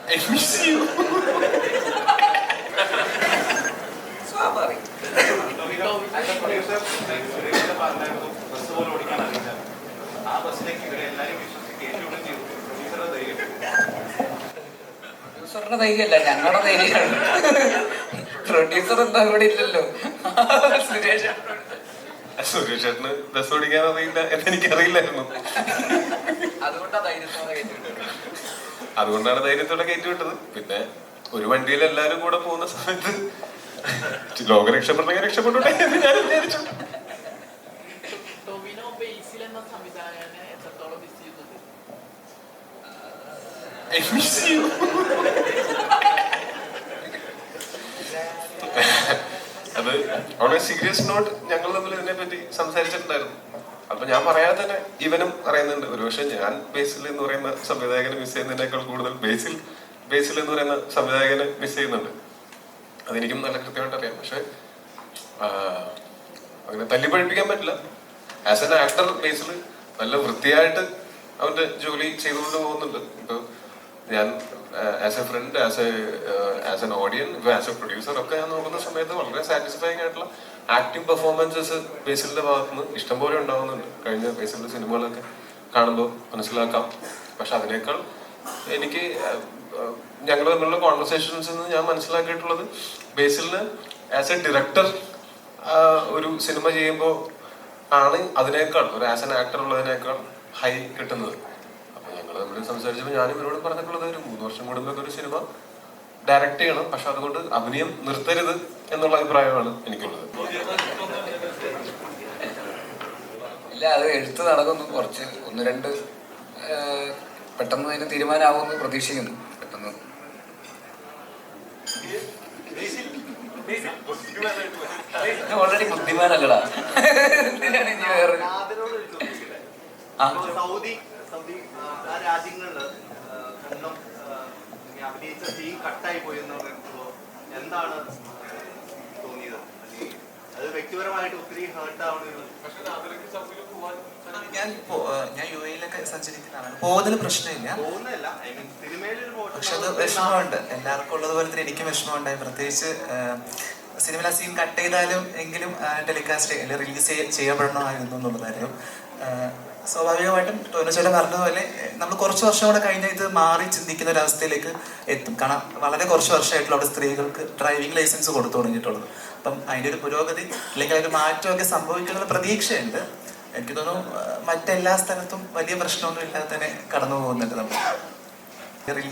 I miss you. സ്വാഭാവികം. പ്രൊഡ്യൂസറുടെ ധൈര്യമല്ല, ഞങ്ങളുടെ ധൈര്യമാണ്. പ്രൊഡ്യൂസർ എന്താ ഇവിടെ ഇല്ലല്ലോ. സുരേഷ് ചേട്ടന് ബസ് ഓടിക്കാൻ അറിയില്ല എന്നെനിക്കറിയില്ലായിരുന്നു. അതുകൊണ്ടാണ് ധൈര്യത്തോടെ കയറ്റിവിട്ടത്. പിന്നെ ഒരു വണ്ടിയിൽ എല്ലാരും കൂടെ പോകുന്ന സമയത്ത് ലോകം രക്ഷപ്പെട്ടെങ്കിൽ രക്ഷപ്പെട്ടോട്ടെ എന്ന് ഞാൻ വിചാരിച്ചു. അത് വളരെ സീരിയസ് നോട്ട് ഞങ്ങൾ തമ്മിൽ ഇതിനെ പറ്റി സംസാരിച്ചിട്ടുണ്ടായിരുന്നു. അപ്പൊ ഞാൻ പറയാതെ തന്നെ ഇവനും അറിയുന്നുണ്ട്. ഒരുപക്ഷെ ഞാൻ ബേസിൽ എന്ന് പറയുന്ന സംവിധായകനെ മിസ് ചെയ്യുന്നതിനേക്കാൾ കൂടുതൽ ബേസിൽ എന്ന് പറയുന്ന സംവിധായകനെ മിസ് ചെയ്യുന്നുണ്ട്. അതെനിക്കും നല്ല കൃത്യമായിട്ട് അറിയാം. പക്ഷെ അങ്ങനെ തല്ലി പഠിപ്പിക്കാൻ പറ്റില്ല. ആസ് എൻ ആക്ടർ ബേസിൽ നല്ല വൃത്തിയായിട്ട് അവന്റെ ജോലി ചെയ്തുകൊണ്ട് പോകുന്നുണ്ട്. ഇപ്പൊ ഞാൻ as a friend, as an ഓഡിയൻ, ഇപ്പൊ ആസ് എ പ്രൊഡ്യൂസർ ഒക്കെ ഞാൻ നോക്കുന്ന സമയത്ത് വളരെ സാറ്റിസ്ഫൈങ് ആയിട്ടുള്ള ആക്ടിങ് പെർഫോമൻസസ് ബേസിലിന്റെ ഭാഗത്തുനിന്ന് ഇഷ്ടംപോലെ ഉണ്ടാവുന്നുണ്ട്. കഴിഞ്ഞ ബേസിലിന്റെ സിനിമകളൊക്കെ കാണുമ്പോൾ മനസ്സിലാക്കാം. പക്ഷെ അതിനേക്കാൾ എനിക്ക് ഞങ്ങൾ തമ്മിലുള്ള കോൺവെർസേഷൻസിൽ നിന്ന് ഞാൻ മനസ്സിലാക്കിയിട്ടുള്ളത് ബേസിലിന് ആസ് എ ഡയറക്ടർ ഒരു സിനിമ ചെയ്യുമ്പോൾ ആണ് അതിനേക്കാൾ ഒരു ആസ് എൻ ആക്ടർ ഉള്ളതിനേക്കാൾ ഹൈ കിട്ടുന്നത്. അപ്പൊ ഞങ്ങൾ തമ്മിൽ സംസാരിച്ചപ്പോൾ ഞാനും ഇവരോട് പറഞ്ഞിട്ടുള്ളത് ഒരു 3 വർഷം കൂടുമ്പോൾ ഒരു സിനിമ ഡയറക്റ്റ് ചെയ്യണം, പക്ഷെ അതുകൊണ്ട് അഭിനയം നിർത്തരുത് എന്നുള്ള അഭിപ്രായമാണ് എനിക്കുള്ളത്. ഇല്ല, അത് എഴുത്ത് നടക്കുന്നു. കുറച്ച് 1-2 പെട്ടെന്ന് അതിന് തീരുമാനമാകുമെന്ന് പ്രതീക്ഷിക്കുന്നു. പെട്ടെന്ന് ഓൾറെഡി ബുദ്ധിമാനല്ലടാ. കട്ടായി പോയി എന്താണ് തോന്നിയത്? അത് വ്യക്തിപരമായിട്ട് ഒത്തിരി ഹേർട്ട് ആവുന്നത്. ഞാൻ യു എയിലൊക്കെ സഞ്ചരിക്കുന്നതാണ്. പോകുന്നതിൽ പ്രശ്നമില്ല, പക്ഷെ അത് വിഷമമുണ്ട്. എല്ലാവർക്കും ഉള്ളതുപോലെ തന്നെ എനിക്കും വിഷമമുണ്ടായി. പ്രത്യേകിച്ച് സിനിമയിലെ സീൻ കട്ട് ചെയ്താലും എങ്കിലും ടെലികാസ്റ്റ് റിലീസ് ചെയ്യപ്പെടണമായിരുന്നു എന്നുള്ളതായിരുന്നു. സ്വാഭാവികമായിട്ടും ടോനോച്ചേട്ടൻ പറഞ്ഞതുപോലെ നമ്മൾ കുറച്ച് വർഷം കൂടെ കഴിഞ്ഞാൽ ഇത് മാറി ചിന്തിക്കുന്ന ഒരു അവസ്ഥയിലേക്ക് എത്തും. കാരണം വളരെ കുറച്ച് വർഷമായിട്ടുള്ള അവിടെ സ്ത്രീകൾക്ക് ഡ്രൈവിംഗ് ലൈസൻസ് കൊടുത്തു തുടങ്ങിയിട്ടുള്ളത്. അപ്പം അതിൻ്റെ ഒരു പുരോഗതി അല്ലെങ്കിൽ ഒരു മാറ്റമൊക്കെ സംഭവിക്കുന്ന പ്രതീക്ഷയുണ്ട്. എനിക്ക് തോന്നുന്നു മറ്റെല്ലാ സ്ഥലത്തും വലിയ പ്രശ്നമൊന്നും ഇല്ലാതെ തന്നെ കടന്നു പോകുന്നുണ്ട് നമ്മൾ.